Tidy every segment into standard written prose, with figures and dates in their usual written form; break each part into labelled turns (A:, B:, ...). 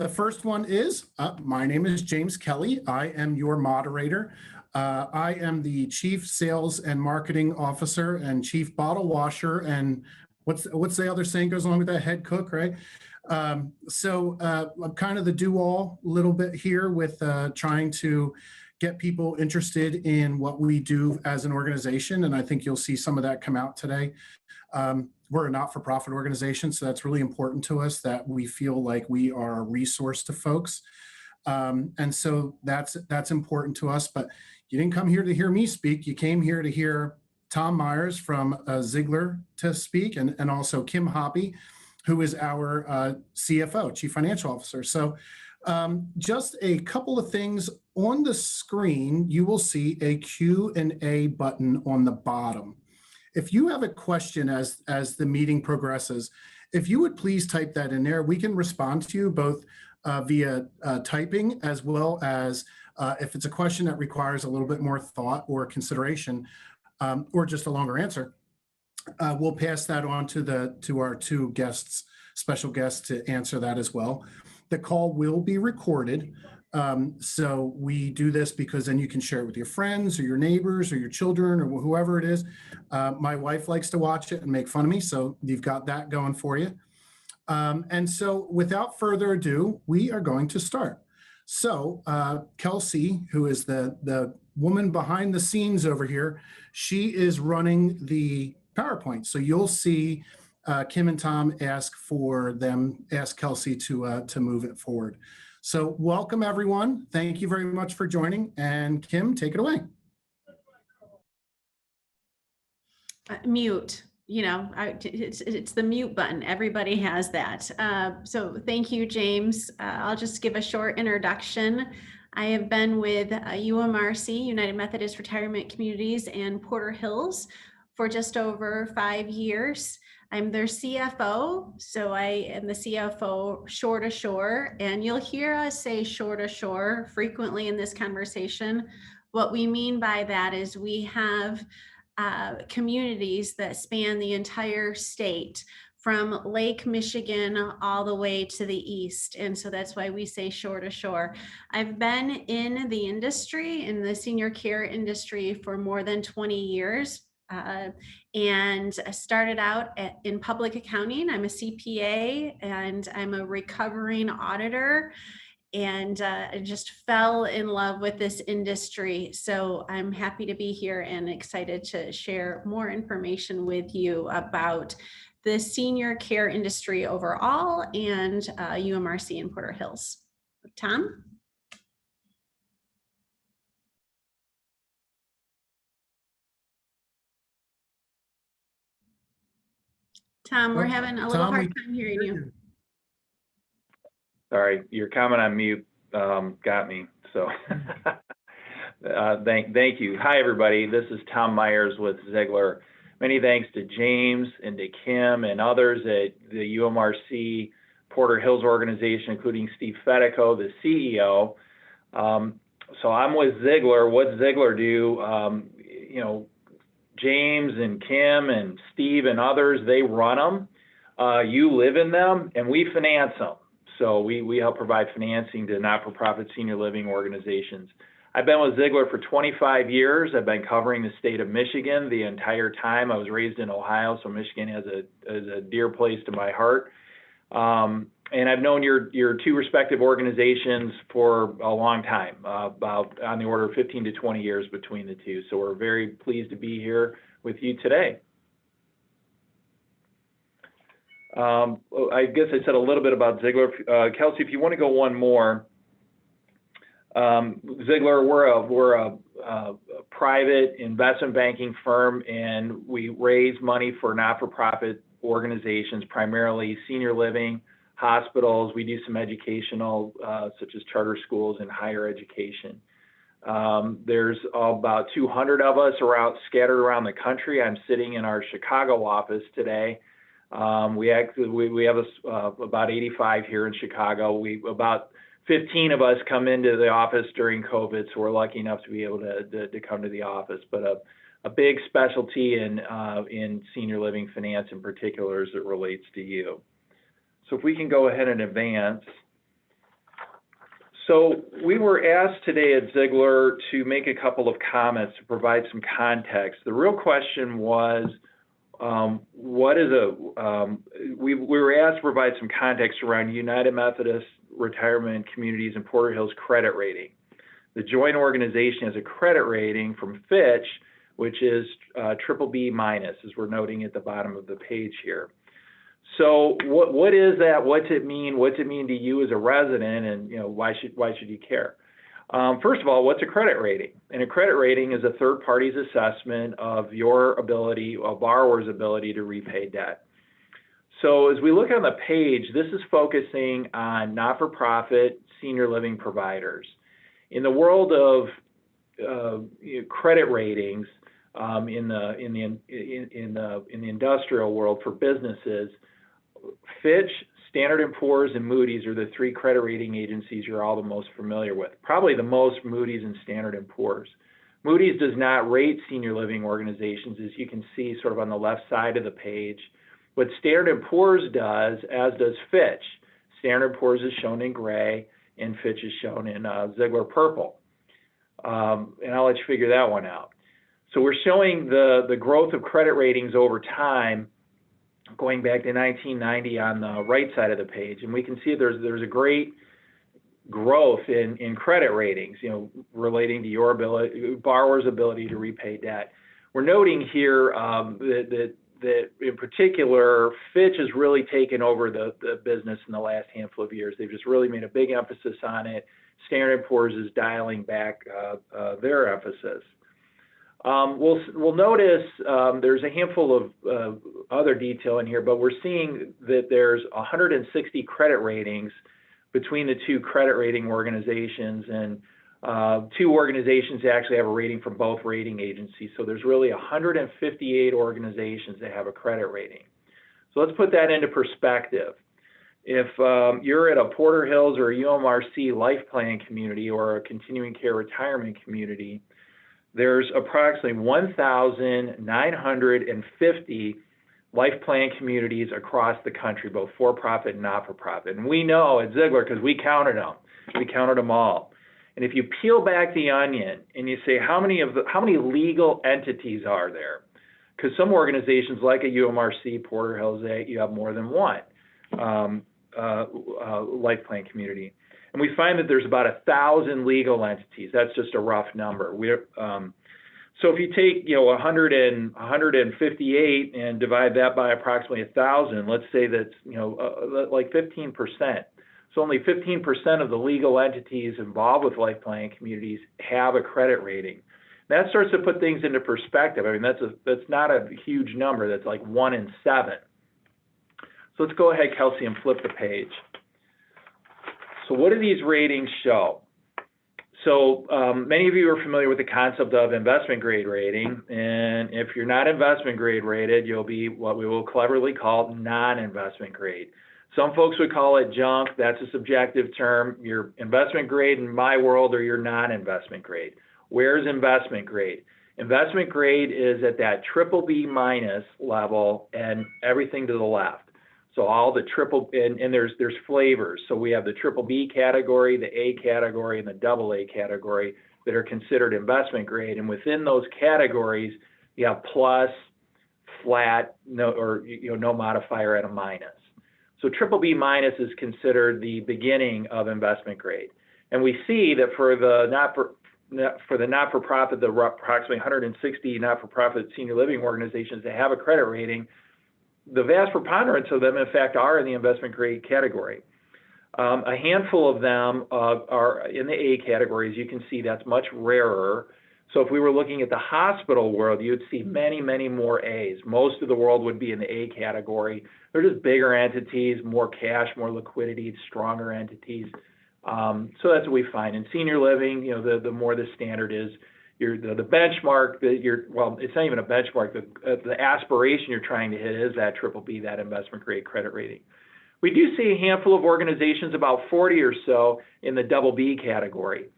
A: The first one is, my name is James Kelly. I am your moderator. I am the Chief Sales and Marketing Officer and Chief Bottle Washer, and what's the other saying goes along with that, head cook, right? So I'm kind of the do-all little bit here with trying to get people interested in what we do as an organization, and I think you'll see some of that come out today. We're a not-for-profit organization, so that's really important to us that we feel like we are a resource to folks. And so that's important to us, but you didn't come here to hear me speak. You came here to hear Tom Myers from Ziegler to speak, and also Kim Hoppy, who is our CFO, Chief Financial Officer. So just a couple of things on the screen. You will see a Q&A button on the bottom. If you have a question as the meeting progresses, if you would please type that in there, we can respond to you both via typing, as well as if it's a question that requires a little bit more thought or consideration, or just a longer answer, we'll pass that on to our two guests, special guests, to answer that as well. The call will be recorded. So we do this because then you can share it with your friends or your neighbors or your children or whoever it is. My wife likes to watch it and make fun of me, so you've got that going for you. And so without further ado, we are going to start. So Kelsey, who is the woman behind the scenes over here, she is running the PowerPoint. So you'll see Kim and Tom ask Kelsey to move it forward. So welcome, everyone. Thank you very much for joining. And Kim, take it away.
B: Mute, it's the mute button. Everybody has that. So thank you, James. I'll just give a short introduction. I have been with UMRC, United Methodist Retirement Communities, and Porter Hills for just over 5 years. I'm their CFO, so I am the CFO shore to shore, and you'll hear us say shore to shore frequently in this conversation. What we mean by that is we have communities that span the entire state, from Lake Michigan all the way to the east, and so that's why we say shore to shore. I've been in the industry, in the senior care industry, for more than 20 years. And I started out in public accounting. I'm a CPA and I'm a recovering auditor, and I just fell in love with this industry. So I'm happy to be here and excited to share more information with you about the senior care industry overall and UMRC in Porter Hills. Tom? Tom, we're having a little hard time hearing you.
C: Sorry, your comment on mute got me. So thank you. Hi, everybody. This is Tom Myers with Ziegler. Many thanks to James and to Kim and others at the UMRC Porter Hills organization, including Steve Fedico, the CEO. So I'm with Ziegler. What Ziegler do? James and Kim and Steve and others, they run them. You live in them, and we finance them. So we help provide financing to not-for-profit senior living organizations. I've been with Ziegler for 25 years. I've been covering the state of Michigan the entire time. I was raised in Ohio, so Michigan has a dear place to my heart. And I've known your two respective organizations for a long time, about on the order of 15 to 20 years between the two. So we're very pleased to be here with you today. I guess I said a little bit about Ziegler. Kelsey, if you want to go one more. Ziegler, we're a private investment banking firm, and we raise money for not-for-profit organizations, primarily senior living, hospitals. We do some educational, such as charter schools and higher education. There's about 200 of us scattered around the country. I'm sitting in our Chicago office today. We have about 85 here in Chicago. About 15 of us come into the office during COVID, so we're lucky enough to be able to come to the office. But a big specialty in senior living finance in particular as it relates to you. So if we can go ahead and advance. So we were asked today at Ziegler to make a couple of comments to provide some context. The real question was, we were asked to provide some context around United Methodist Retirement Communities and Porter Hills credit rating. The joint organization has a credit rating from Fitch, which is BBB minus, as we're noting at the bottom of the page here. So what is that? What's it mean? What's it mean to you as a resident? And why should you care? First of all, what's a credit rating? And a credit rating is a third party's assessment of your ability, a borrower's ability to repay debt. So as we look on the page, this is focusing on not-for-profit senior living providers. In the world of credit ratings, in the industrial world for businesses, Fitch, Standard & Poor's, and Moody's are the three credit rating agencies you're all the most familiar with. Probably the most Moody's and Standard & Poor's. Moody's does not rate senior living organizations, as you can see sort of on the left side of the page. What Standard & Poor's does, as does Fitch. Standard & Poor's is shown in gray, and Fitch is shown in Ziegler purple. And I'll let you figure that one out. So we're showing the growth of credit ratings over time, going back to 1990 on the right side of the page, and we can see there's a great growth in credit ratings, relating to your borrower's ability to repay debt. We're noting here that in particular, Fitch has really taken over the business in the last handful of years. They've just really made a big emphasis on it. Standard & Poor's is dialing back their emphasis. We'll notice there's a handful of other detail in here, but we're seeing that there's 160 credit ratings between the two credit rating organizations, and two organizations actually have a rating from both rating agencies. So there's really 158 organizations that have a credit rating. So let's put that into perspective. If you're at a Porter Hills or a UMRC life plan community or a continuing care retirement community, there's approximately 1,950 life plan communities across the country, both for-profit and not-for-profit. And we know at Ziegler, because we counted them. We counted them all. And if you peel back the onion and you say, how many legal entities are there? Because some organizations like a UMRC, Porter Hills, you have more than one life plan community. And we find that there's about 1,000 legal entities. That's just a rough number. So if you take 158 and divide that by approximately 1,000, let's say that's like 15%. So only 15% of the legal entities involved with life planning communities have a credit rating. That starts to put things into perspective. I mean, that's not a huge number. That's like 1 in 7. So let's go ahead, Kelsey, and flip the page. So what do these ratings show? So many of you are familiar with the concept of investment grade rating. And if you're not investment grade rated, you'll be what we will cleverly call non-investment grade. Some folks would call it junk. That's a subjective term. You're investment grade in my world, or you're non-investment grade. Where's investment grade? Investment grade is at that BBB minus level and everything to the left. So all the and there's flavors. So we have the BBB category, the A category, and the AA category that are considered investment grade. And within those categories, you have plus, flat, no modifier at a minus. So BBB minus is considered the beginning of investment grade. And we see that for the not-for-profit, the approximately 160 not-for-profit senior living organizations that have a credit rating, the vast preponderance of them, in fact, are in the investment grade category. A handful of them are in the A category. As you can see, that's much rarer. So if we were looking at the hospital world, you'd see many, many more A's. Most of the world would be in the A category. They're just bigger entities, more cash, more liquidity, stronger entities. So that's what we find. In senior living, the more the standard is, the benchmark it's not even a benchmark. The aspiration you're trying to hit is that BBB, that investment grade credit rating. We do see a handful of organizations, about 40 or so, in the BB category.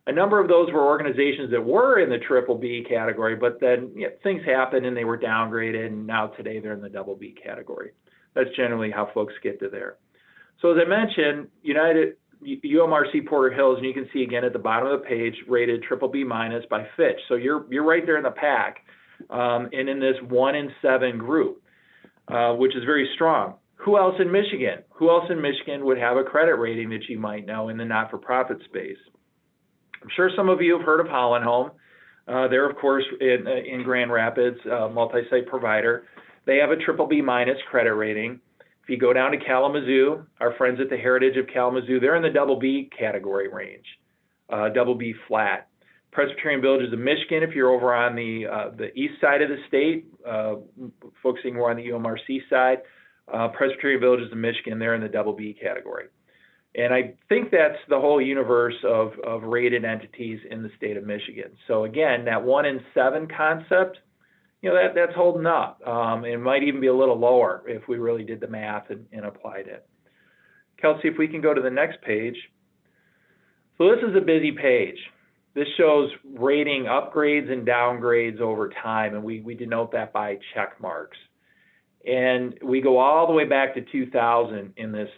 C: A number of those were organizations that were in the BBB category, but then things happened and they were downgraded, and now today they're in the BB category. That's generally how folks get to there. So as I mentioned, United UMRC Porter Hills, and you can see again at the bottom of the page, rated BBB- by Fitch. So you're right there in the pack, and in this 1 in 7 group, which is very strong. Who else in Michigan? Who else in Michigan would have a credit rating that you might know in the not-for-profit space? I'm sure some of you have heard of Holland Home. They're, of course, in Grand Rapids, multi-site provider. They have a BBB- credit rating. If you go down to Kalamazoo, our friends at the Heritage of Kalamazoo, they're in the BB category range, BB flat. Presbyterian Villages of Michigan, if you're over on the east side of the state, focusing more on the UMRC side, Presbyterian Villages of Michigan, they're in the BB category. And I think that's the whole universe of rated entities in the state of Michigan. So again, that 1 in 7 concept, that's holding up. It might even be a little lower if we really did the math and applied it. Kelsey, if we can go to the next page. So this is a busy page. This shows rating upgrades and downgrades over time, and we denote that by check marks. And we go all the way back to 2000 in this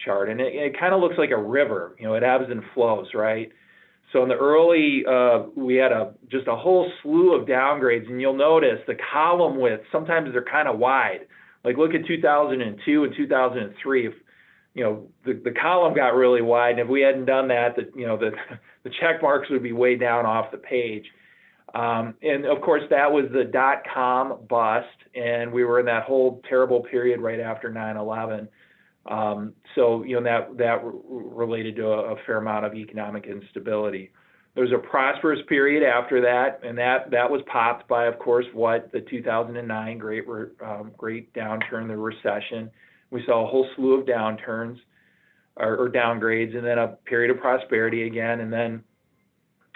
C: chart, and it kind of looks like a river. It ebbs and flows, right? So in the early, we had just a whole slew of downgrades, and you'll notice the column width, sometimes they're kind of wide. Like look at 2002 and 2003. If the column got really wide, and if we hadn't done that, the check marks would be way down off the page. And of course, that was the .com bust, and we were in that whole terrible period right after 9/11. So that related to a fair amount of economic instability. There was a prosperous period after that, and that was popped by, of course, the 2009 great downturn, the recession. We saw a whole slew of downturns or downgrades, and then a period of prosperity again, and then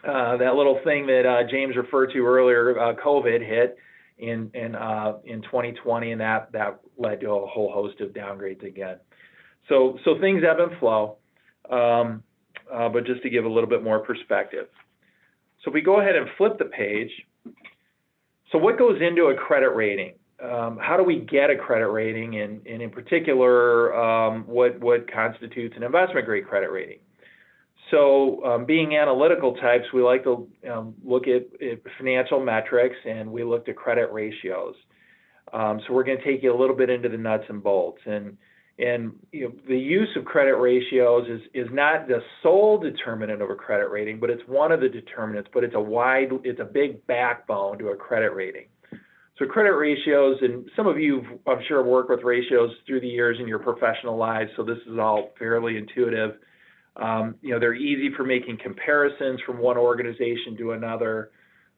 C: that little thing that James referred to earlier, COVID hit in 2020, and that led to a whole host of downgrades again. So things ebb and flow, but just to give a little bit more perspective. So if we go ahead and flip the page, so what goes into a credit rating? How do we get a credit rating, and in particular, what constitutes an investment grade credit rating? So being analytical types, we like to look at financial metrics, and we looked at credit ratios. So we're going to take you a little bit into the nuts and bolts. And the use of credit ratios is not the sole determinant of a credit rating, but it's one of the determinants, but it's a big backbone to a credit rating. So credit ratios, and some of you, I'm sure, work with ratios through the years in your professional lives, so this is all fairly intuitive. They're easy for making comparisons from one organization to another.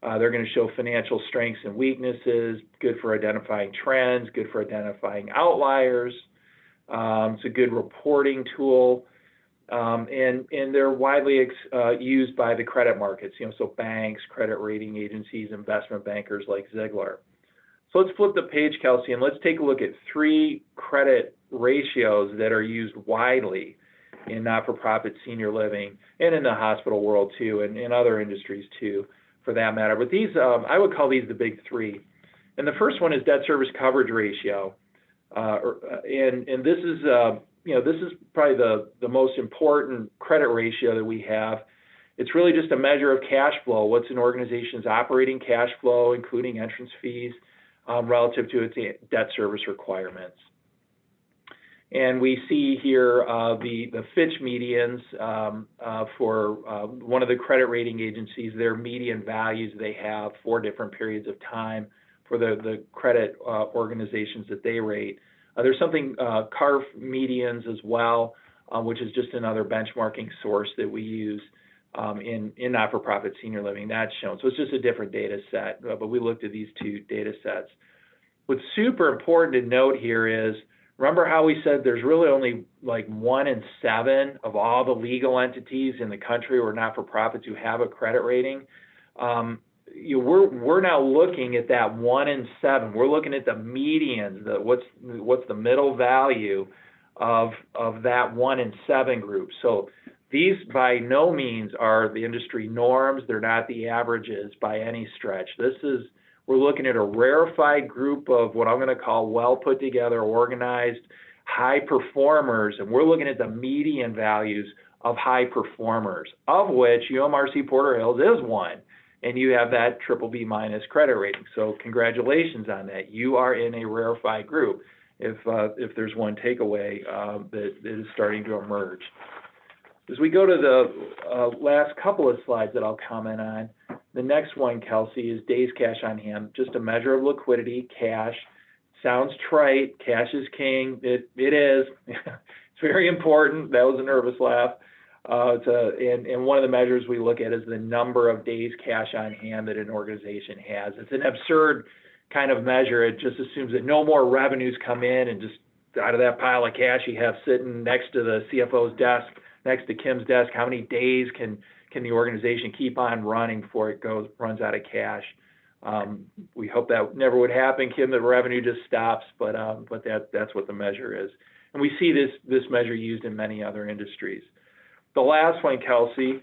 C: They're going to show financial strengths and weaknesses, good for identifying trends, good for identifying outliers. It's a good reporting tool, and they're widely used by the credit markets, so banks, credit rating agencies, investment bankers like Ziegler. So let's flip the page, Kelsey, and let's take a look at 3 credit ratios that are used widely in not-for-profit senior living and in the hospital world too, and in other industries too, for that matter. But these, I would call these the big 3. And the first one is debt service coverage ratio. And this is, this is probably the most important credit ratio that we have. It's really just a measure of cash flow. What's an organization's operating cash flow, including entrance fees, relative to its debt service requirements. And we see here the Fitch medians for one of the credit rating agencies, their median values they have for different periods of time for the credit organizations that they rate. There's something, CARF medians as well, which is just another benchmarking source that we use in not-for-profit senior living. That's shown. So it's just a different data set, but we looked at these 2 data sets. What's super important to note here is, remember how we said there's really only like 1 in 7 of all the legal entities in the country or not-for-profits who have a credit rating? We're now looking at that 1 in 7. We're looking at the medians, what's the middle value of that 1 in 7 group. So these by no means are the industry norms. They're not the averages by any stretch. We're looking at a rarefied group of what I'm going to call well put together, organized, high performers, and we're looking at the median values of high performers, of which UMRC Porter Hills is one, and you have that BBB minus credit rating. So congratulations on that. You are in a rarefied group if there's one takeaway that is starting to emerge. As we go to the last couple of slides that I'll comment on, the next one, Kelsey, is days cash on hand, just a measure of liquidity, cash. Sounds trite, cash is king. It is. It's very important. That was a nervous laugh. And one of the measures we look at is the number of days cash on hand that an organization has. It's an absurd kind of measure. It just assumes that no more revenues come in, and just out of that pile of cash you have sitting next to the CFO's desk, next to Kim's desk, how many days can the organization keep on running before it runs out of cash? We hope that never would happen, Kim, that revenue just stops, but that's what the measure is. And we see this measure used in many other industries. The last one, Kelsey,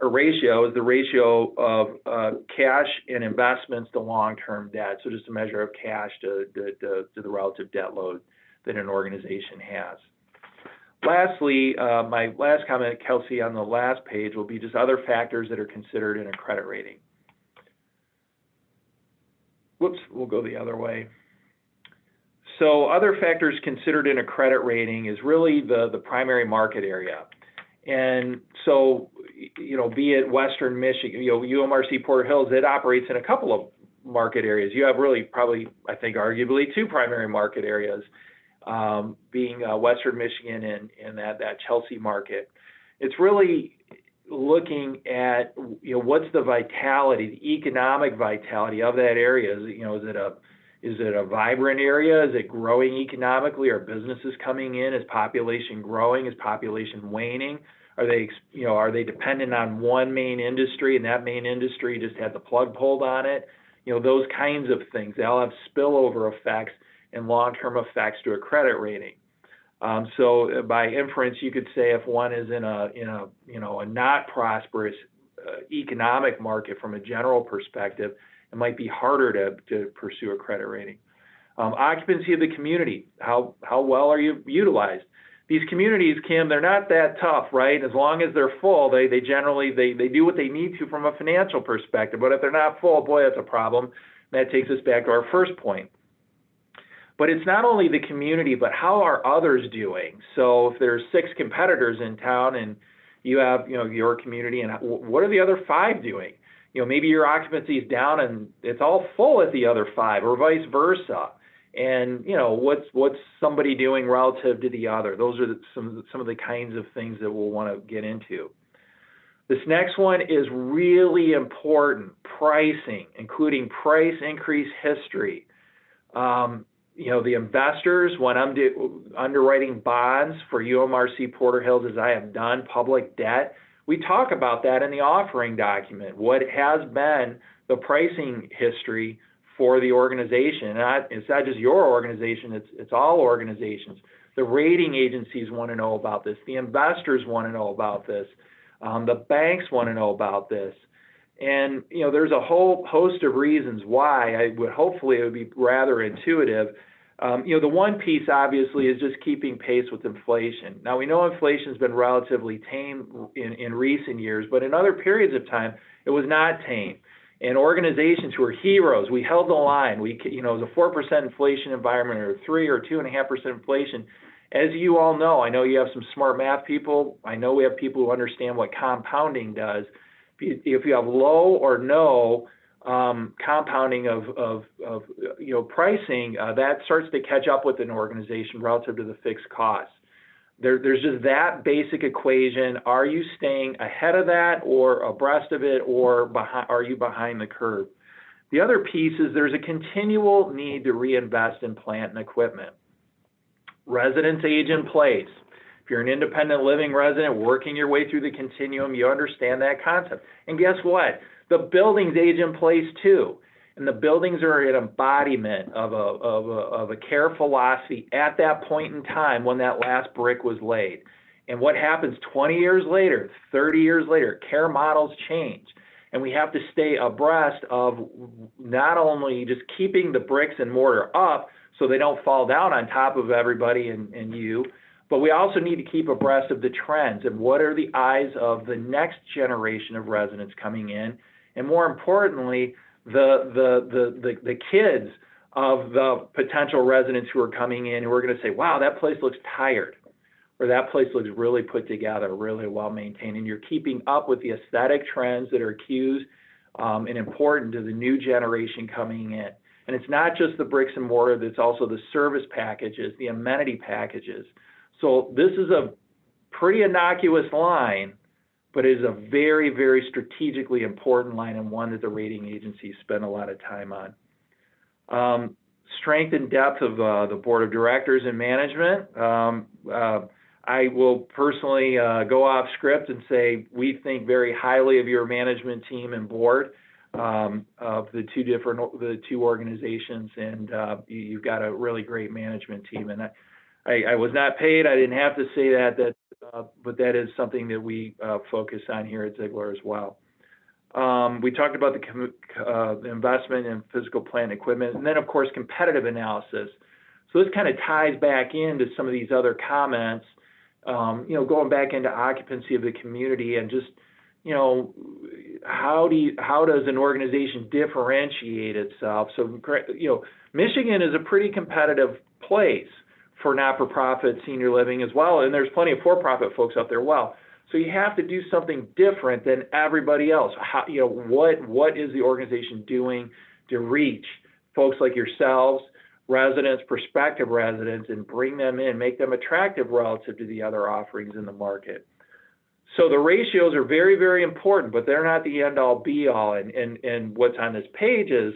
C: a ratio, is the ratio of cash and investments to long-term debt. So just a measure of cash to the relative debt load that an organization has. Lastly, my last comment, Kelsey, on the last page will be just other factors that are considered in a credit rating. Whoops, we'll go the other way. So other factors considered in a credit rating is really the primary market area. And so, be it Western Michigan, UMRC Porter Hills, it operates in a couple of market areas. You have really probably, I think, arguably two primary market areas, being Western Michigan and that Chelsea market. It's really looking at, what's the vitality, the economic vitality of that area. Is it a vibrant area? Is it growing economically? Are businesses coming in? Is population growing? Is population waning? Are they dependent on one main industry, and that main industry just had the plug pulled on it? Those kinds of things. They'll have spillover effects and long-term effects to a credit rating. So by inference, you could say if one is in a not prosperous economic market from a general perspective, it might be harder to pursue a credit rating. Occupancy of the community, how well are you utilized? These communities, Kim, they're not that tough, right? As long as they're full, they generally do what they need to from a financial perspective. But if they're not full, boy, that's a problem. That takes us back to our first point. But it's not only the community, but how are others doing? So if there's 6 competitors in town and you have, your community, and what are the other 5 doing? Maybe your occupancy is down and it's all full at the other 5, or vice versa. And what's somebody doing relative to the other? Those are some of the kinds of things that we'll want to get into. This next one is really important: pricing, including price increase history. The investors, when I'm underwriting bonds for UMRC Porter Hills, as I have done, public debt, we talk about that in the offering document. What has been the pricing history for the organization? And it's not just your organization, it's all organizations. The rating agencies want to know about this. The investors want to know about this. The banks want to know about this. And, there's a whole host of reasons why. Hopefully it would be rather intuitive. The one piece, obviously, is just keeping pace with inflation. Now, we know inflation's been relatively tame in recent years, but in other periods of time, it was not tame. And organizations who are heroes, we held the line. It was a 4% inflation environment, or 3 or 2.5% inflation. As you all know, I know you have some smart math people. I know we have people who understand what compounding does. If you have low or no compounding of pricing, that starts to catch up with an organization relative to the fixed costs. There's just that basic equation. Are you staying ahead of that, or abreast of it, or are you behind the curve? The other piece is there's a continual need to reinvest in plant and equipment. Residents age in place. If you're an independent living resident working your way through the continuum, you understand that concept. And guess what? The buildings age in place too. And the buildings are an embodiment of a care philosophy at that point in time when that last brick was laid. And what happens 20 years later, 30 years later? Care models change. And we have to stay abreast of not only just keeping the bricks and mortar up so they don't fall down on top of everybody and you, but we also need to keep abreast of the trends and what are the eyes of the next generation of residents coming in, and more importantly, the kids of the potential residents who are coming in who are going to say, wow, that place looks tired, or that place looks really put together, really well maintained, and you're keeping up with the aesthetic trends that are cues and important to the new generation coming in. And it's not just the bricks and mortar, it's also the service packages, the amenity packages. So this is a pretty innocuous line, but it is a very, very strategically important line, and one that the rating agencies spend a lot of time on. Strength and depth of the board of directors and management. I will personally go off script and say we think very highly of your management team and board of the two organizations, and you've got a really great management team. And I was not paid. I didn't have to say that, but that is something that we focus on here at Ziegler as well. We talked about the investment in physical plant equipment, and then of course competitive analysis. So this kind of ties back into some of these other comments, going back into occupancy of the community, and just, how does an organization differentiate itself? So, Michigan is a pretty competitive place for not-for-profit senior living as well, and there's plenty of for-profit folks out there. Well, so you have to do something different than everybody else. What is the organization doing to reach folks like yourselves, residents, prospective residents, and bring them in, make them attractive relative to the other offerings in the market? So the ratios are very, very important, but they're not the end-all be-all. And what's on this page is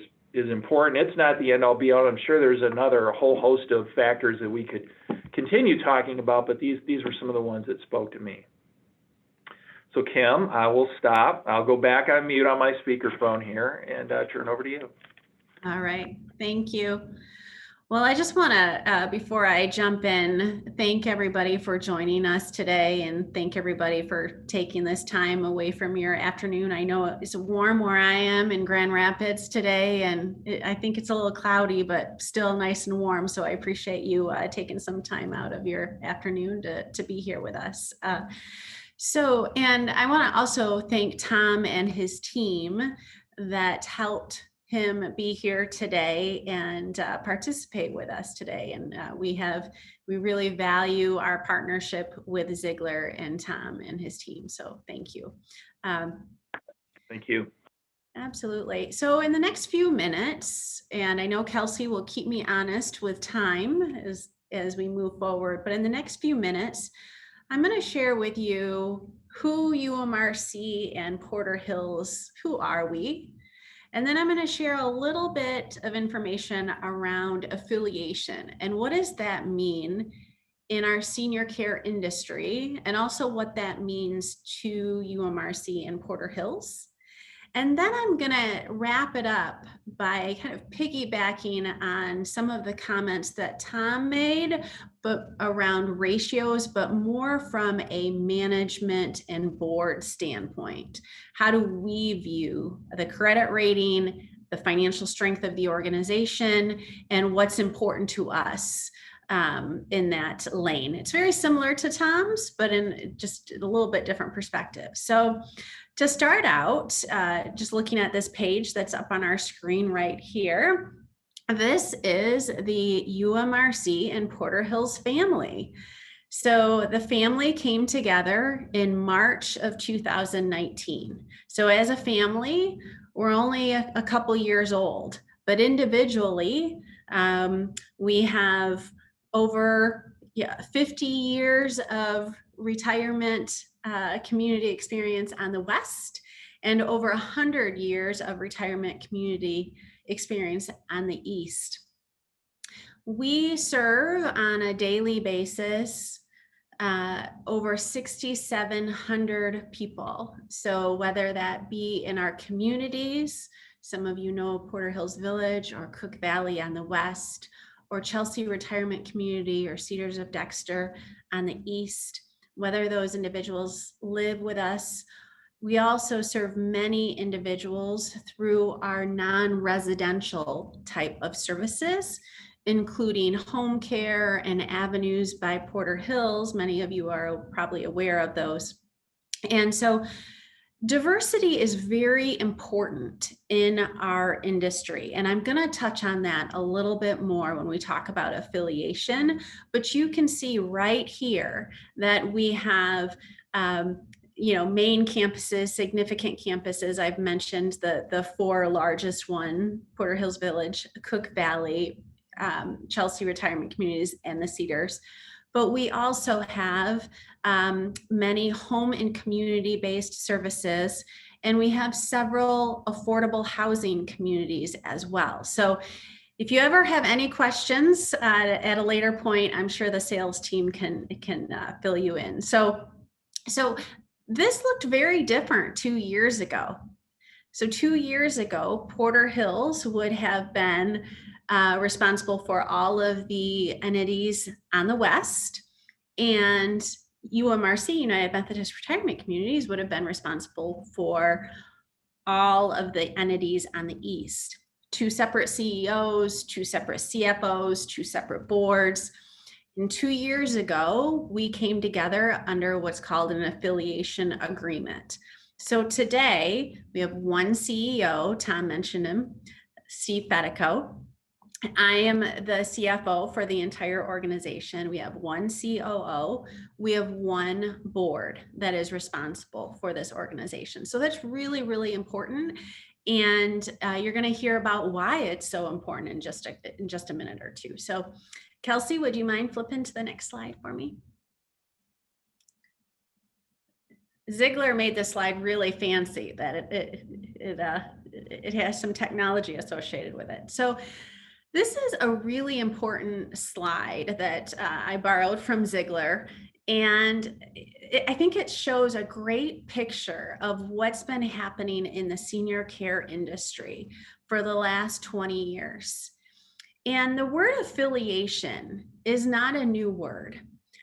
C: important. It's not the end-all be-all. I'm sure there's a whole host of factors that we could continue talking about, but these were some of the ones that spoke to me. So Kim, I will stop. I'll go back on mute on my speakerphone here and turn over to you.
B: All right, thank you. Well, I just want to, before I jump in, thank everybody for joining us today, and thank everybody for taking this time away from your afternoon. I know it's warm where I am in Grand Rapids today, and I think it's a little cloudy, but still nice and warm. So I appreciate you taking some time out of your afternoon to be here with us. And I want to also thank Tom and his team that helped him be here today and participate with us today. And we really value our partnership with Ziegler and Tom and his team. So thank you.
C: Thank you.
B: Absolutely. So in the next few minutes, and I know Kelsey will keep me honest with time as we move forward, but in the next few minutes, I'm going to share with you who UMRC and Porter Hills, who are we? And then I'm going to share a little bit of information around affiliation and what does that mean in our senior care industry, and also what that means to UMRC and Porter Hills. And then I'm going to wrap it up by kind of piggybacking on some of the comments that Tom made, but around ratios, but more from a management and board standpoint. How do we view the credit rating, the financial strength of the organization, and what's important to us in that lane? It's very similar to Tom's, but in just a little bit different perspective. So to start out, just looking at this page that's up on our screen right here, this is the UMRC and Porter Hills family. So the family came together in March of 2019. So as a family, we're only a couple years old, but individually, we have over 50 years of retirement community experience on the West, and over 100 years of retirement community experience on the East. We serve on a daily basis over 6,700 people. So whether that be in our communities, some of you know Porter Hills Village or Cook Valley on the West, or Chelsea Retirement Community or Cedars of Dexter on the East, whether those individuals live with us We also serve many individuals through our non-residential type of services, including home care and avenues by Porter Hills. Many of you are probably aware of those. And so diversity is very important in our industry, and I'm going to touch on that a little bit more when we talk about affiliation. But you can see right here that we have main campuses, significant campuses. I've mentioned the four largest one: Porter Hills Village, Cook Valley, Chelsea Retirement Communities, and the Cedars. But we also have many home and community-based services, and we have several affordable housing communities as well. So if you ever have any questions at a later point, I'm sure the sales team can fill you in. So this looked very different 2 years ago. So 2 years ago, Porter Hills would have been responsible for all of the entities on the west, and UMRC, United Methodist Retirement Communities, would have been responsible for all of the entities on the east. 2 separate CEOs, 2 separate CFOs, 2 separate boards. And 2 years ago, we came together under what's called an affiliation agreement. So today we have one CEO, Tom mentioned him, Steve Fedico. I am the CFO for the entire organization. We have one COO. We have one board that is responsible for this organization. So that's really, really important. And you're going to hear about why it's so important in just a minute or two. So Kelsey, would you mind flipping to the next slide for me? Ziegler made this slide really fancy, that it has some technology associated with it. So this is a really important slide that I borrowed from Ziegler, and I think it shows a great picture of what's been happening in the senior care industry for the last 20 years. And the word affiliation is not a new word.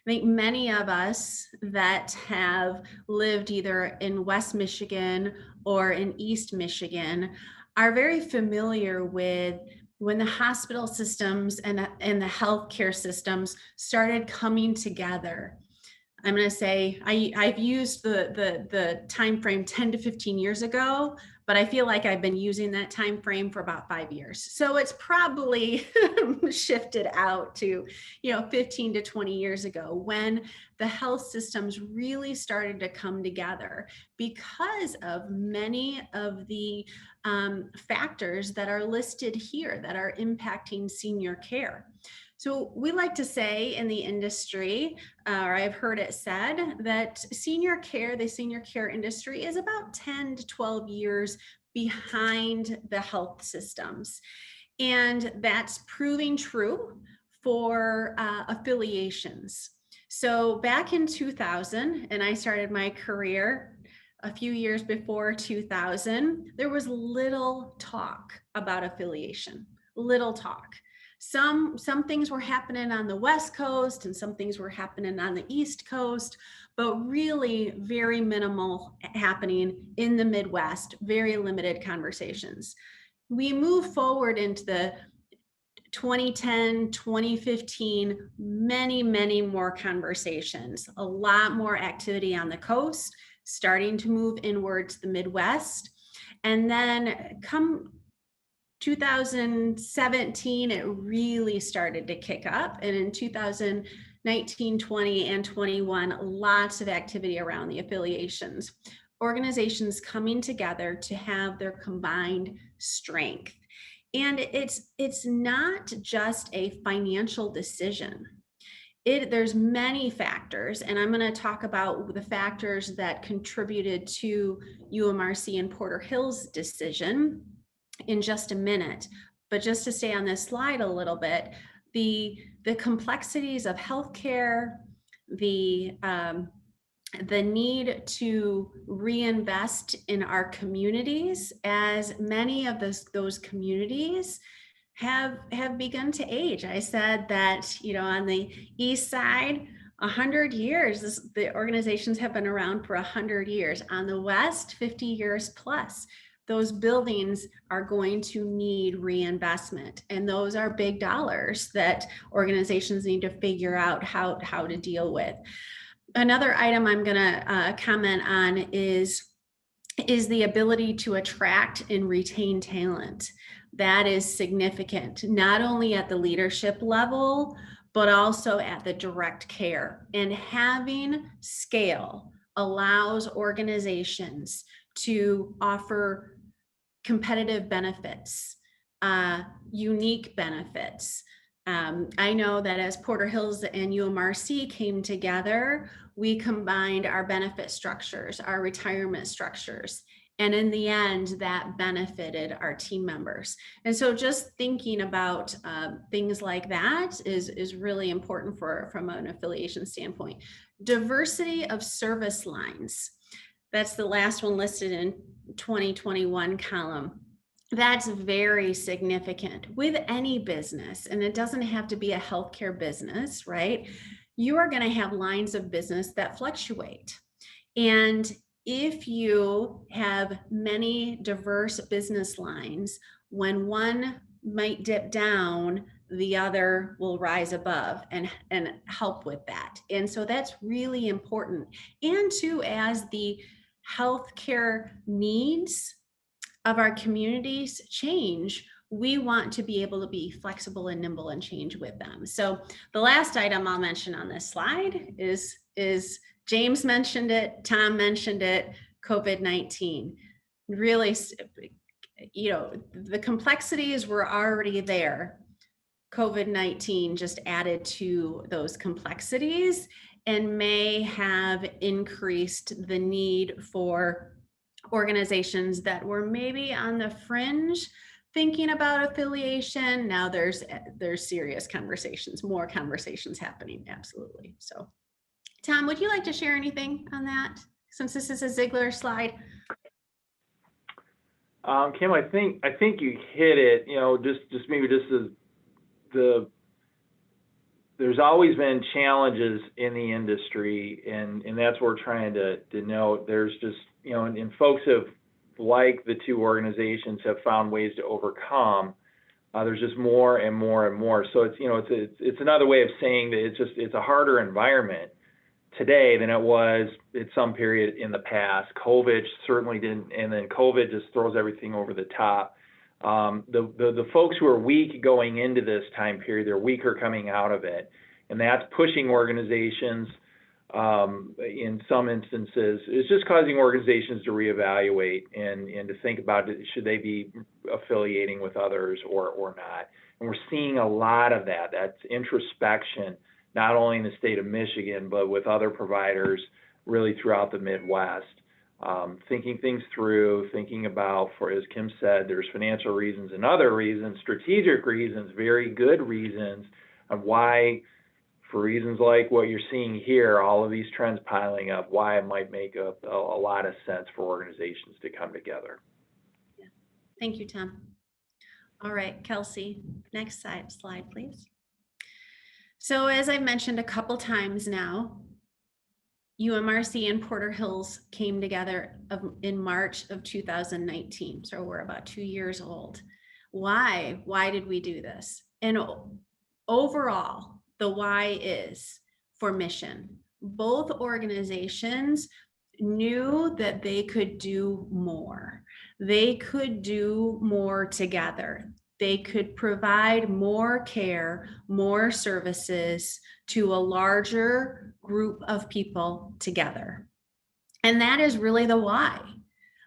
B: I think many of us that have lived either in West Michigan or in East Michigan are very familiar with when the hospital systems and the healthcare systems started coming together. I'm going to say I've used the time frame 10 to 15 years ago, but I feel like I've been using that time frame for about 5 years. So it's probably shifted out to 15 to 20 years ago, when the health systems really started to come together because of many of the factors that are listed here that are impacting senior care. So we like to say in the industry, or I've heard it said, that the senior care industry is about 10 to 12 years behind the health systems. And that's proving true for affiliations. So back in 2000, and I started my career a few years before 2000, there was little talk about affiliation, little talk. Some things were happening on the West Coast and some things were happening on the East Coast, but really very minimal happening in the Midwest, very limited conversations. We move forward into the 2010, 2015, many more conversations, a lot more activity on the coast, starting to move inward to the Midwest. And then come 2017, it really started to kick up. And in 2019, 20, and 21, lots of activity around the affiliations. Organizations coming together to have their combined strength. And it's not just a financial decision. There's many factors, and I'm going to talk about the factors that contributed to UMRC and Porter Hills' decision in just a minute. But just to stay on this slide a little bit, the complexities of healthcare, the need to reinvest in our communities, as many of those communities have begun to age. I said that, on the east side, 100 years. The organizations have been around for 100 years. On the West, 50 years plus. Those buildings are going to need reinvestment. And those are big dollars that organizations need to figure out how to deal with. Another item I'm going to comment on is the ability to attract and retain talent. That is significant, not only at the leadership level, but also at the direct care. And having scale allows organizations to offer competitive benefits, unique benefits. I know that as Porter Hills and UMRC came together, we combined our benefit structures, our retirement structures, and in the end, that benefited our team members. And so just thinking about things like that is really important from an affiliation standpoint. Diversity of service lines. That's the last one listed in 2021 column. That's very significant with any business, and it doesn't have to be a healthcare business, right? You are going to have lines of business that fluctuate. And if you have many diverse business lines, when one might dip down, the other will rise above and help with that. And so that's really important. And too, as the healthcare needs of our communities change, we want to be able to be flexible and nimble and change with them. So the last item I'll mention on this slide is James mentioned it, Tom mentioned it, COVID-19. Really, the complexities were already there. COVID-19 just added to those complexities and may have increased the need for organizations that were maybe on the fringe thinking about affiliation. Now there's serious conversations, more conversations happening. Absolutely. So Tom, would you like to share anything on that, since this is a Ziegler slide?
C: Kim, I think you hit it. There's always been challenges in the industry, and that's what we're trying to denote. There's just, and folks have, like the two organizations, have found ways to overcome. There's just more and more and more. So it's another way of saying that it's a harder environment today than it was at some period in the past. COVID certainly didn't, and then COVID just throws everything over the top. The folks who are weak going into this time period, they're weaker coming out of it. And that's pushing organizations, in some instances, it's just causing organizations to reevaluate and to think about, should they be affiliating with others or not. And we're seeing a lot of that. That's introspection, not only in the state of Michigan, but with other providers really throughout the Midwest. Thinking things through, thinking about, as Kim said, there's financial reasons and other reasons, strategic reasons, very good reasons of why, for reasons like what you're seeing here, all of these trends piling up, why it might make a lot of sense for organizations to come together.
B: Yeah. Thank you, Tom. All right, Kelsey, next slide, please. So as I've mentioned a couple times now, UMRC and Porter Hills came together in March of 2019. So we're about 2 years old. Why did we do this? And overall, the why is for mission. Both organizations knew that they could do more. They could do more together. They could provide more care, more services to a larger group of people together. And that is really the why.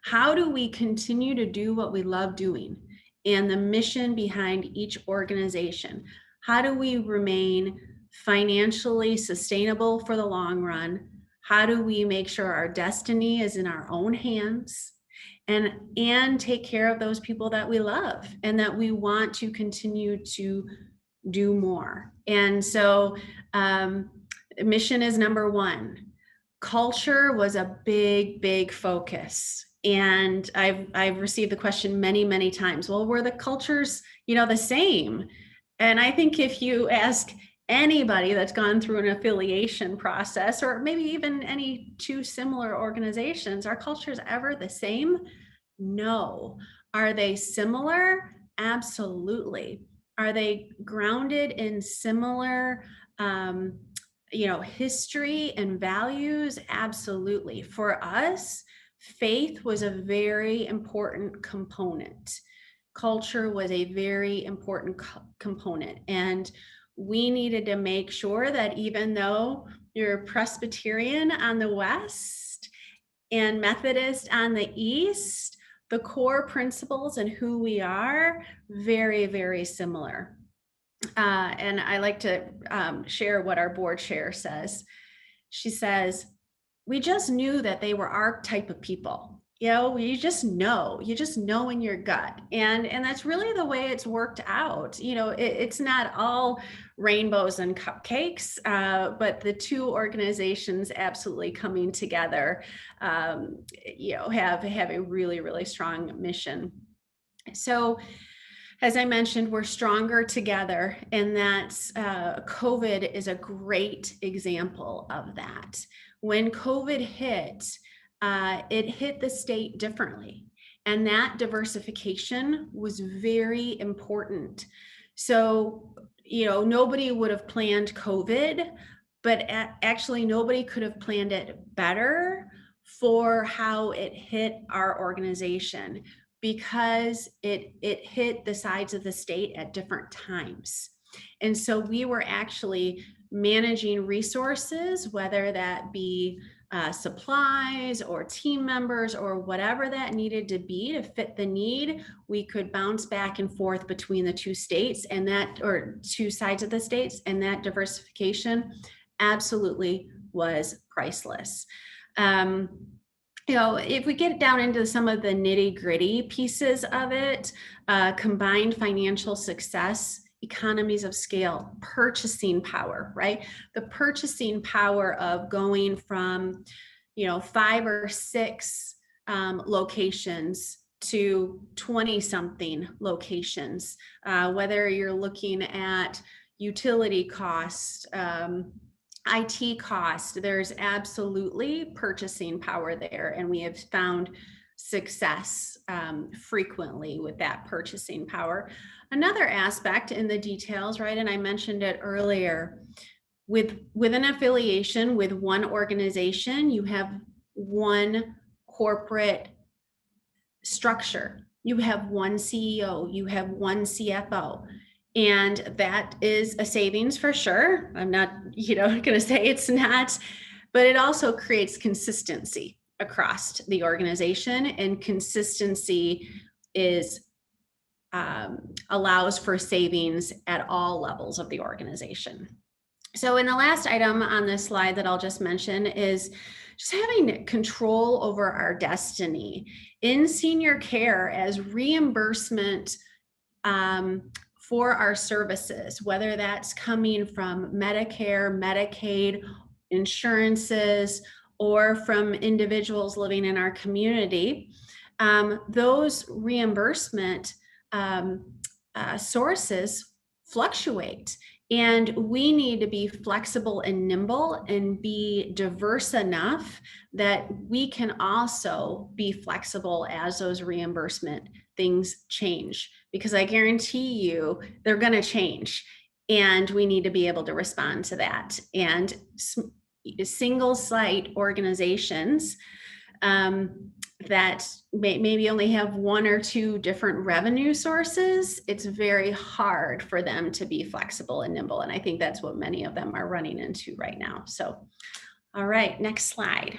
B: How do we continue to do what we love doing and the mission behind each organization? How do we remain financially sustainable for the long run? How do we make sure our destiny is in our own hands? And take care of those people that we love and that we want to continue to do more. And so mission is number one. Culture was a big focus. And I've received the question many times, well, were the cultures, the same? And I think if you ask anybody that's gone through an affiliation process, or maybe even any two similar organizations, are cultures ever the same? No. Are they similar? Absolutely. Are they grounded in similar, history and values? Absolutely. For us, faith was a very important component. Culture was a very important component. And we needed to make sure that even though you're Presbyterian on the West and Methodist on the East, the core principles and who we are, very, very similar. And I like to share what our board chair says. She says, we just knew that they were our type of people. You just know in your gut. And that's really the way it's worked out. It's not all rainbows and cupcakes, but the two organizations absolutely coming together, have a really, really strong mission. So, as I mentioned, we're stronger together, and that's COVID is a great example of that. When COVID hit, it hit the state differently, and that diversification was very important. So, nobody would have planned COVID, but actually nobody could have planned it better for how it hit our organization, because it hit the sides of the state at different times. And so we were actually managing resources, whether that be supplies or team members or whatever that needed to be to fit the need. We could bounce back and forth between the two states or two sides of the states, and that diversification absolutely was priceless. If we get down into some of the nitty-gritty pieces of it, combined financial success, economies of scale, purchasing power, right? The purchasing power of going from, 5 or 6 locations to 20-something locations, whether you're looking at utility costs, IT cost, there's absolutely purchasing power there. And we have found success frequently with that purchasing power. Another aspect in the details, right? And I mentioned it earlier, with an affiliation with one organization, you have one corporate structure. You have one CEO, you have one CFO. And that is a savings for sure. I'm not, going to say it's not, but it also creates consistency across the organization, and consistency allows for savings at all levels of the organization. So in the last item on this slide that I'll just mention is just having control over our destiny in senior care as reimbursement for our services, whether that's coming from Medicare, Medicaid, insurances, or from individuals living in our community. Those reimbursement sources fluctuate, and we need to be flexible and nimble and be diverse enough that we can also be flexible as those reimbursement things change, because I guarantee you they're going to change, and we need to be able to respond to that. And single site organizations that maybe only have 1 or 2 different revenue sources, it's very hard for them to be flexible and nimble. And I think that's what many of them are running into right now. So, all right, next slide.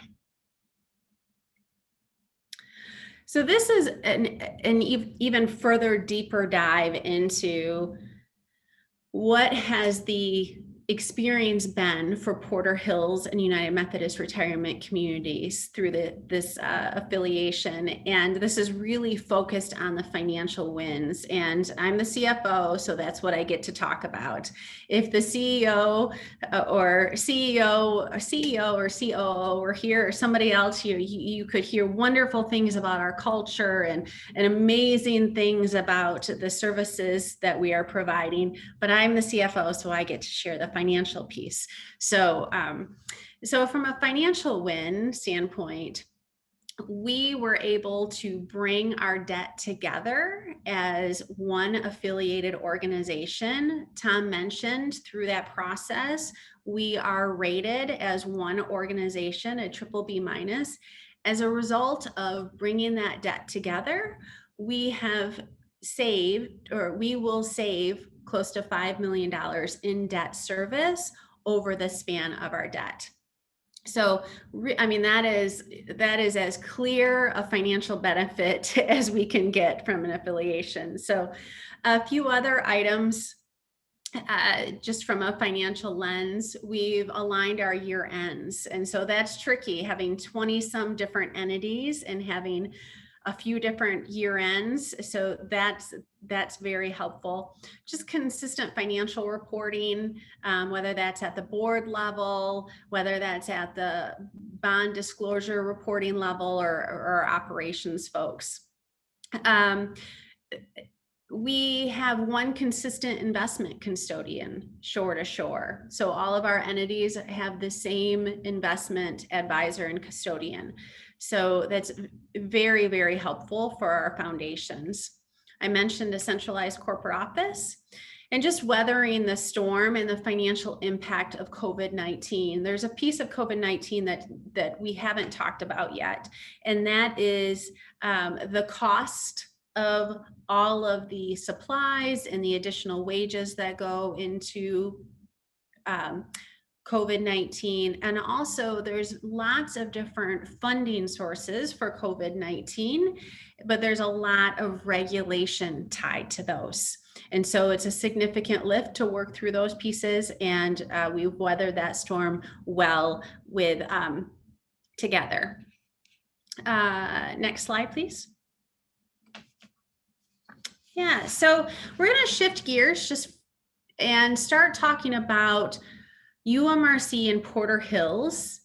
B: So this is an even further deeper dive into what has the experience been for Porter Hills and United Methodist Retirement Communities through this affiliation. And this is really focused on the financial wins. And I'm the CFO, so that's what I get to talk about. If the CEO or COO were here, or somebody else here, you could hear wonderful things about our culture and amazing things about the services that we are providing. But I'm the CFO, so I get to share the financial piece. So, so from a financial win standpoint, we were able to bring our debt together as one affiliated organization. Tom mentioned through that process, we are rated as one organization, a BBB minus. As a result of bringing that debt together, we have saved, or we will save close to $5 million in debt service over the span of our debt. So, I mean, that is as clear a financial benefit as we can get from an affiliation. So a few other items, just from a financial lens, we've aligned our year ends. And so that's tricky, having 20 some different entities and having a few different year ends. So that's very helpful. Just consistent financial reporting, whether that's at the board level, whether that's at the bond disclosure reporting level, or operations folks. We have one consistent investment custodian, shore to shore. So all of our entities have the same investment advisor and custodian. So that's very, very helpful for our foundations. I mentioned a centralized corporate office, and just weathering the storm and the financial impact of COVID-19. There's a piece of COVID-19 that we haven't talked about yet, and that is the cost of all of the supplies and the additional wages that go into COVID-19. And also there's lots of different funding sources for COVID-19, but there's a lot of regulation tied to those. And so it's a significant lift to work through those pieces, and we've weathered that storm well with together. Next slide, please. Yeah, so we're going to shift gears and start talking about UMRC in Porter Hills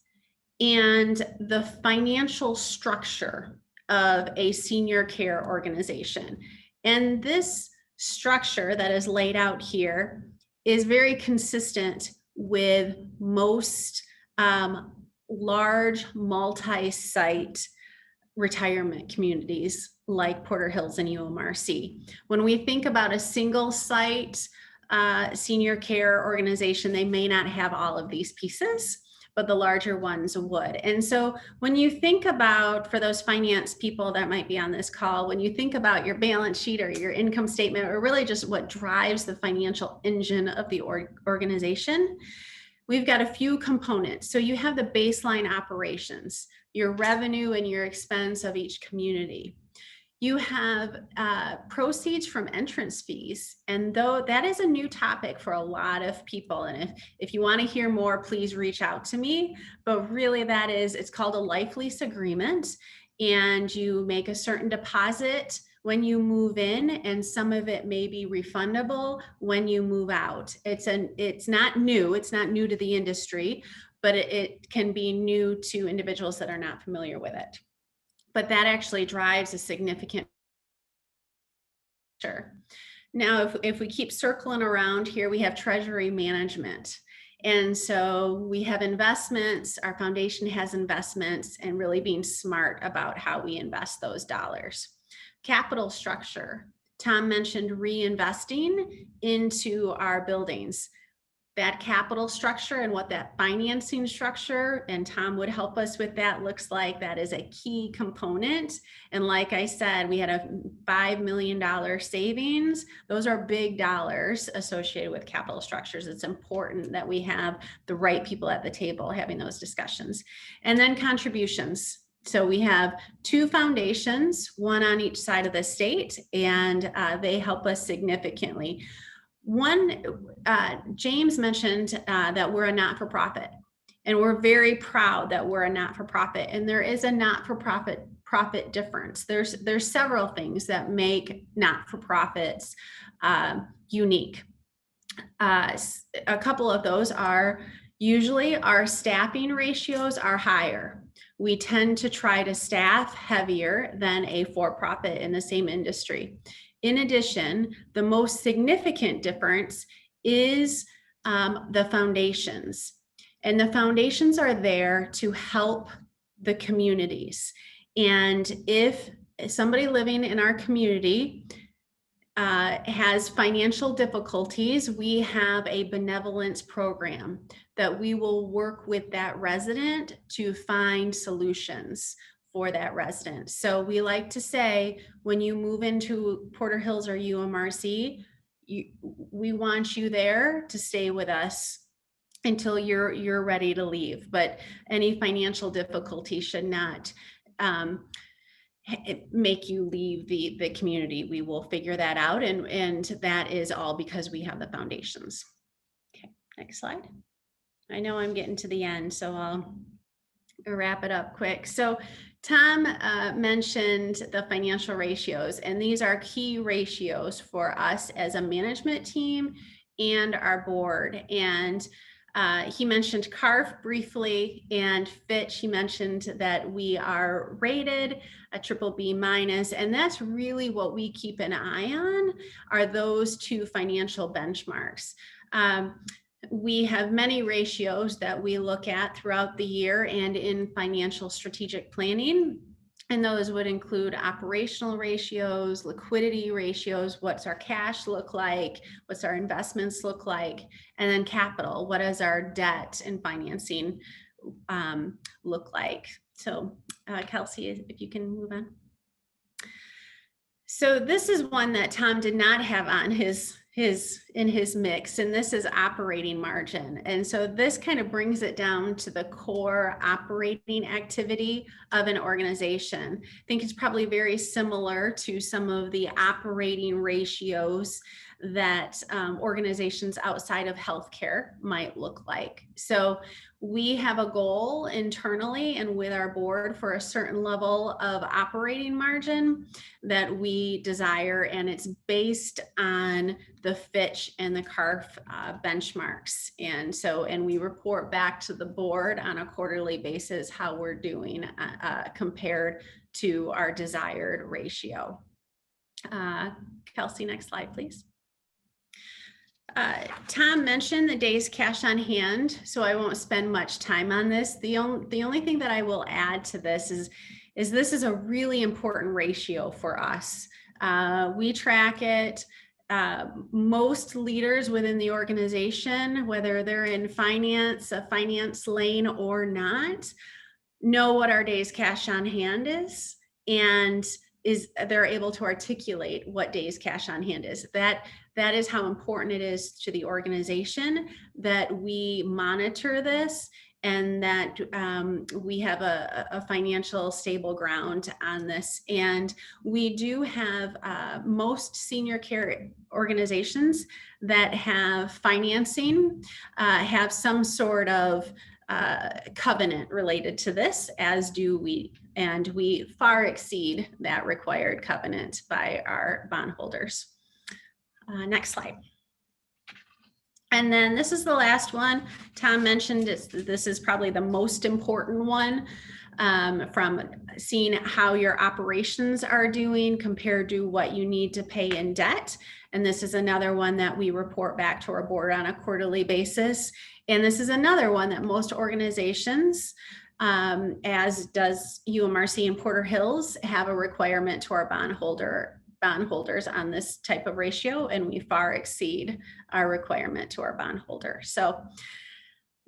B: and the financial structure of a senior care organization. And this structure that is laid out here is very consistent with most large multi-site retirement communities like Porter Hills and UMRC. When we think about a single site senior care organization, they may not have all of these pieces, but the larger ones would. And so when you think about, for those finance people that might be on this call, when you think about your balance sheet or your income statement, or really just what drives the financial engine of the organization, we've got a few components. So you have the baseline operations, your revenue and your expense of each community. You have proceeds from entrance fees, and though that is a new topic for a lot of people, and if you want to hear more, please reach out to me. But really, it's called a life lease agreement, and you make a certain deposit when you move in, and some of it may be refundable when you move out. It's not new to the industry, but it can be new to individuals that are not familiar with it. But that actually drives a significant. Now, if we keep circling around here, we have treasury management. And so we have investments, our foundation has investments, and really being smart about how we invest those dollars. Capital structure. Tom mentioned reinvesting into our buildings. That capital structure and what that financing structure, and Tom would help us with that, looks like, that is a key component. And like I said, we had a $5 million savings. Those are big dollars associated with capital structures. It's important that we have the right people at the table having those discussions. And then contributions. So we have two foundations, one on each side of the state, and they help us significantly. One, James mentioned that we're a not-for-profit, and we're very proud that we're a not-for-profit, and there is a not-for-profit difference. There's several things that make not-for-profits unique. A couple of those are usually our staffing ratios are higher. We tend to try to staff heavier than a for-profit in the same industry. In addition, the most significant difference is the foundations. And the foundations are there to help the communities. And if somebody living in our community has financial difficulties, we have a benevolence program that we will work with that resident to find solutions for that resident. So we like to say, when you move into Porter Hills or UMRC, we want you there to stay with us until you're ready to leave. But any financial difficulty should not make you leave the community. We will figure that out, and that is all because we have the foundations. Okay, next slide. I know I'm getting to the end, so I'll wrap it up quick. So Tom mentioned the financial ratios, and these are key ratios for us as a management team and our board. And he mentioned CARF briefly, and Fitch, he mentioned that we are rated a BBB-, and that's really what we keep an eye on, are those two financial benchmarks. We have many ratios that we look at throughout the year and in financial strategic planning. And those would include operational ratios, liquidity ratios, what's our cash look like, what's our investments look like, and then capital, what does our debt and financing look like. So Kelsey, if you can move on. So this is one that Tom did not have on his mix, and this is operating margin. And so this kind of brings it down to the core operating activity of an organization. I think it's probably very similar to some of the operating ratios that organizations outside of healthcare might look like. So we have a goal internally and with our board for a certain level of operating margin that we desire, and it's based on the Fitch and the CARF benchmarks. And we report back to the board on a quarterly basis how we're doing compared to our desired ratio. Kelsey, next slide, please. Tom mentioned the days cash on hand, so I won't spend much time on this. The only thing that I will add to this is this is a really important ratio for us. We track it. Most leaders within the organization, whether they're in finance, a finance lane or not, know what our days cash on hand is, and they're able to articulate what days cash on hand is. That is how important it is to the organization that we monitor this, and that we have a financial stable ground on this. And we do have most senior care organizations that have financing, have some sort of covenant related to this, as do we, and we far exceed that required covenant by our bondholders. Next slide. And then this is the last one. Tom mentioned this is probably the most important one, from seeing how your operations are doing compared to what you need to pay in debt. And this is another one that we report back to our board on a quarterly basis. And this is another one that most organizations, as does UMRC and Porter Hills, have a requirement to our bondholders on this type of ratio, and we far exceed our requirement to our bondholder. So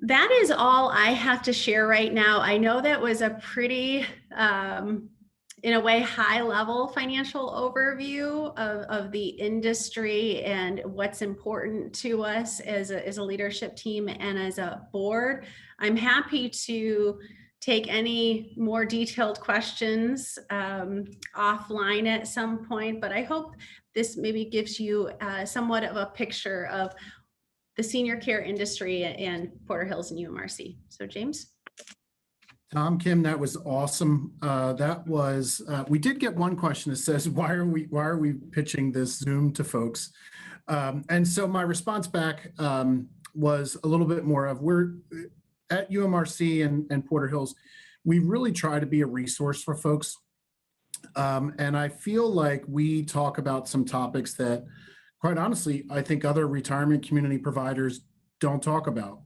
B: that is all I have to share right now. I know that was a pretty, in a way, high level financial overview of the industry and what's important to us as a leadership team and as a board. I'm happy to take any more detailed questions offline at some point, but I hope this maybe gives you somewhat of a picture of the senior care industry and Porter Hills and UMRC. So James.
A: Tom, Kim, that was awesome. That was, we did get one question that says, why are we pitching this Zoom to folks? And so my response back was a little bit more of, we're at UMRC and Porter Hills, we really try to be a resource for folks. And I feel like we talk about some topics that, quite honestly, I think other retirement community providers don't talk about.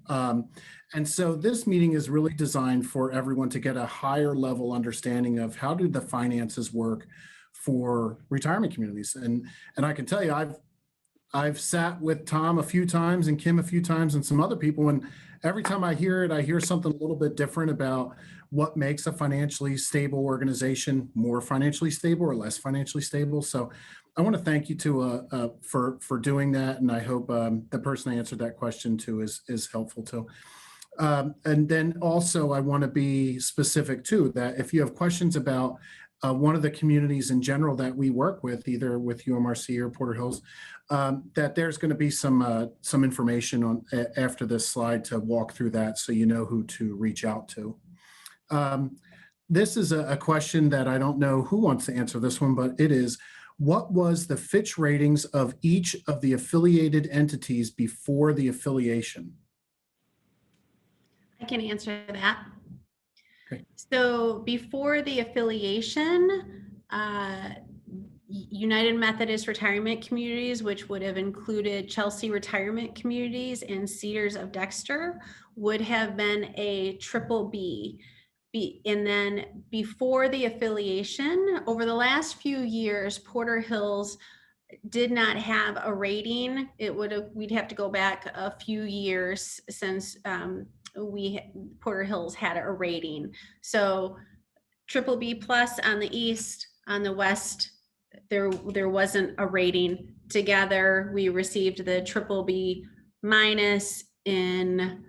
A: And so this meeting is really designed for everyone to get a higher level understanding of how do the finances work for retirement communities. And I can tell you, I've sat with Tom a few times and Kim a few times and some other people, and every time I hear it, I hear something a little bit different about what makes a financially stable organization more financially stable or less financially stable. So I want to thank you for doing that, and I hope the person I answered that question to is helpful too. And then also I want to be specific too, that if you have questions about one of the communities in general that we work with, either with UMRC or Porter Hills, that there's going to be some information on after this slide to walk through that, so you know who to reach out to. This is a question that I don't know who wants to answer this one, but it is, what was the Fitch ratings of each of the affiliated entities before the affiliation?
B: I can answer that.
A: Okay.
B: So before the affiliation, United Methodist Retirement Communities, which would have included Chelsea Retirement Communities and Cedars of Dexter, would have been a triple B. And then before the affiliation, over the last few years, Porter Hills did not have a rating. We'd have to go back a few years since Porter Hills had a rating. So triple B plus on the east, on the west, there wasn't a rating. Together, we received the triple B minus in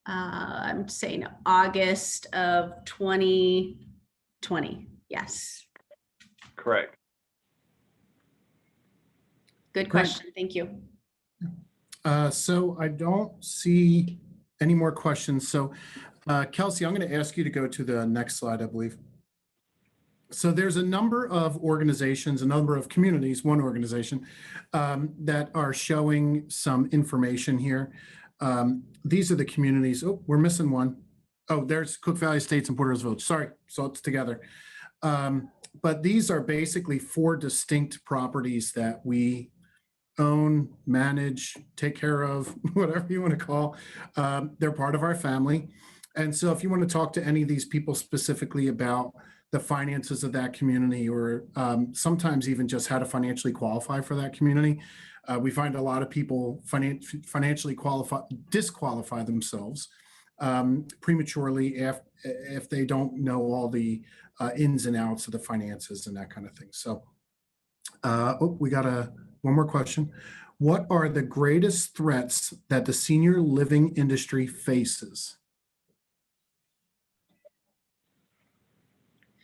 B: I'm saying August of 2020. Yes.
C: Correct.
B: Good question. Thank you.
A: So I don't see any more questions. So Kelsey, I'm going to ask you to go to the next slide, I believe. So there's a number of organizations, a number of communities, one organization that are showing some information here. These are the communities. Oh, we're missing one. Oh, there's Cook Valley Estates and Porter Hills Village. Sorry, so it's together. But these are basically 4 distinct properties that we own, manage, take care of, whatever you want to call. They're part of our family. And so if you want to talk to any of these people specifically about the finances of that community, or sometimes even just how to financially qualify for that community, we find a lot of people financially disqualify themselves prematurely if they don't know all the ins and outs of the finances and that kind of thing. So, we got one more question. What are the greatest threats that the senior living industry faces?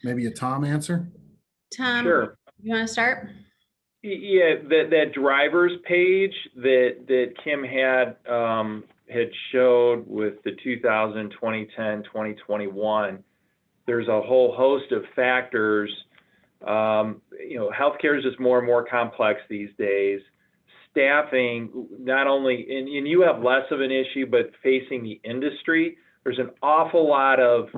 A: Maybe a Tom answer?
B: Tom,
C: Sure.
B: you want to start?
C: Yeah, that drivers page that Kim had showed with the 2000, 2010, 2021, there's a whole host of factors. Healthcare is just more and more complex these days. Staffing, not only, and you have less of an issue, but facing the industry, there's just an awful lot of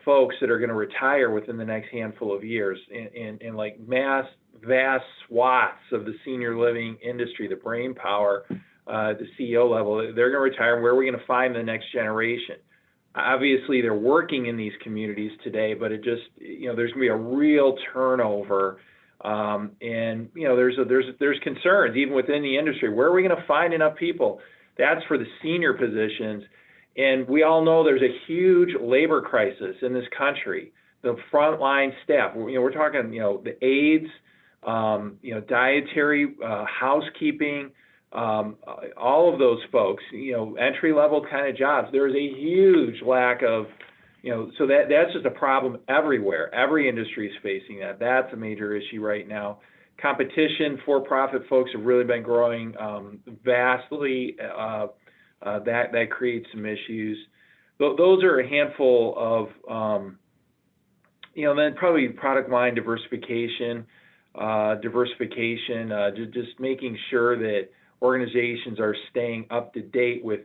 C: folks that are going to retire within the next handful of years, and like vast swaths of the senior living industry, the brain power, the CEO level, they're going to retire. Where are we going to find the next generation? Obviously, they're working in these communities today, but it just, there's going to be a real turnover. And there's concerns even within the industry. Where are we going to find enough people? That's for the senior positions. And we all know there's a huge labor crisis in this country. The frontline staff, we're talking, the aides, dietary, housekeeping, all of those folks, entry level kind of jobs. There's a huge lack of, so that's just a problem everywhere. Every industry is facing that. That's a major issue right now. Competition, for-profit folks have really been growing vastly. That creates some issues. Those are a handful of, then probably product line diversification, just making sure that organizations are staying up to date with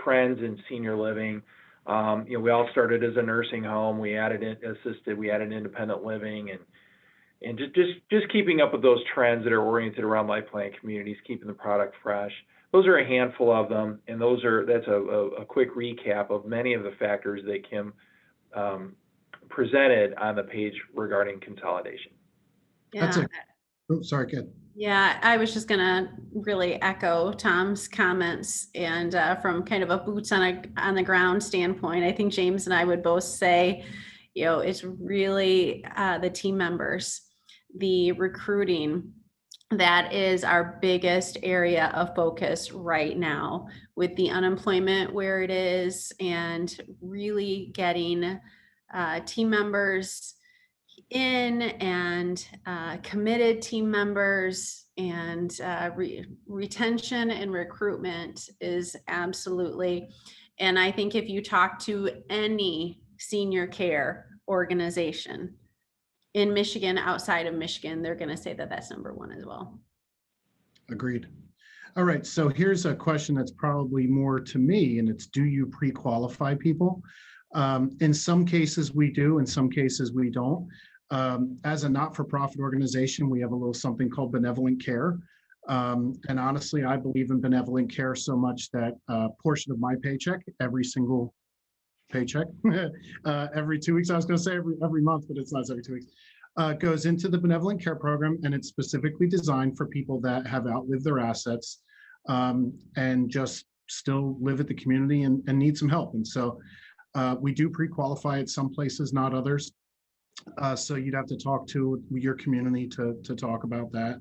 C: trends in senior living. We all started as a nursing home. We added assisted, we added independent living, and just keeping up with those trends that are oriented around life plan communities, keeping the product fresh. those are a handful of them, and that's a quick recap of many of the factors that Kim presented on the page regarding consolidation.
A: That's
B: Yeah.
A: sorry, good.
B: Yeah, I was just gonna really echo Tom's comments, and from kind of a boots on the ground standpoint, I think James and I would both say, it's really the team members, the recruiting, that is our biggest area of focus right now, with the unemployment where it is, and really getting team members in, and committed team members, and retention and recruitment is absolutely. And I think if you talk to any senior care organization in Michigan, outside of Michigan, they're going to say that that's number one as well.
A: Agreed. All right, so here's a question that's probably more to me, and it's, do you pre-qualify people? In some cases we do, in some cases we don't. As a not-for-profit organization, we have a little something called benevolent care. And honestly, I believe in benevolent care so much that a portion of my paycheck, every single paycheck, every 2 weeks, I was going to say every month, but it's not every 2 weeks, goes into the benevolent care program, and it's specifically designed for people that have outlived their assets and just still live at the community and need some help. And so we do pre-qualify at some places, not others. So you'd have to talk to your community to talk about that.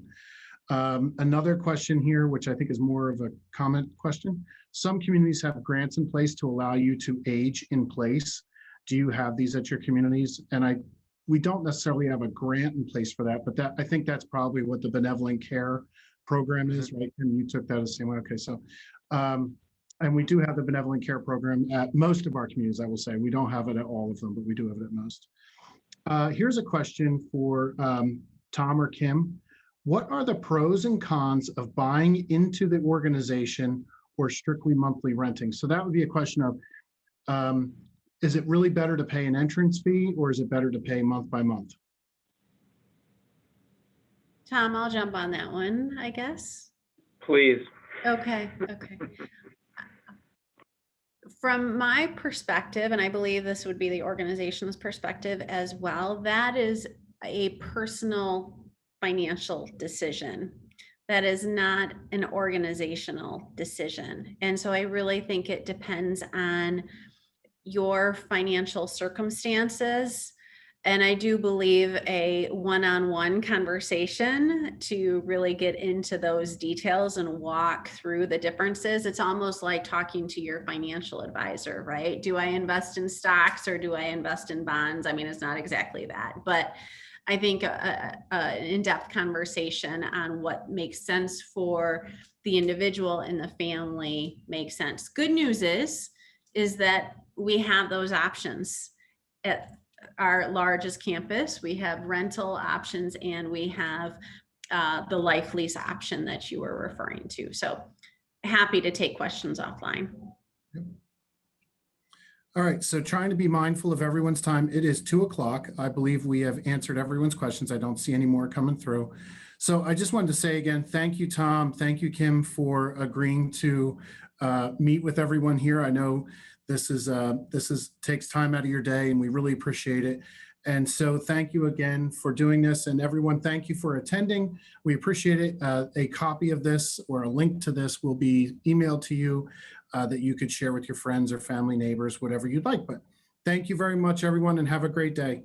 A: Another question here, which I think is more of a comment question. Some communities have grants in place to allow you to age in place. Do you have these at your communities? And we don't necessarily have a grant in place for that, but I think that's probably what the benevolent care program is, right? And you took that the same way. Okay, so, and we do have the benevolent care program at most of our communities, I will say. We don't have it at all of them, but we do have it at most. Here's a question for Tom or Kim. What are the pros and cons of buying into the organization or strictly monthly renting? So that would be a question of, is it really better to pay an entrance fee, or is it better to pay month by month?
B: Tom, I'll jump on that one, I guess.
C: Please.
B: Okay. From my perspective, and I believe this would be the organization's perspective as well, that is a personal financial decision. That is not an organizational decision. And so I really think it depends on your financial circumstances. And I do believe a one-on-one conversation to really get into those details and walk through the differences. It's almost like talking to your financial advisor, right? Do I invest in stocks or do I invest in bonds? I mean, it's not exactly that, but I think an in-depth conversation on what makes sense for the individual and the family makes sense. Good news is that we have those options at our largest campus. We have rental options, and we have the life lease option that you were referring to. So happy to take questions offline.
A: All right, so trying to be mindful of everyone's time. It is 2 o'clock. I believe we have answered everyone's questions. I don't see any more coming through. So I just wanted to say again, thank you, Tom. Thank you, Kim, for agreeing to meet with everyone here. I know this takes time out of your day, and we really appreciate it. And so thank you again for doing this, and everyone, thank you for attending. We appreciate it. A copy of this or a link to this will be emailed to you that you could share with your friends or family, neighbors, whatever you'd like. But thank you very much, everyone, and have a great day.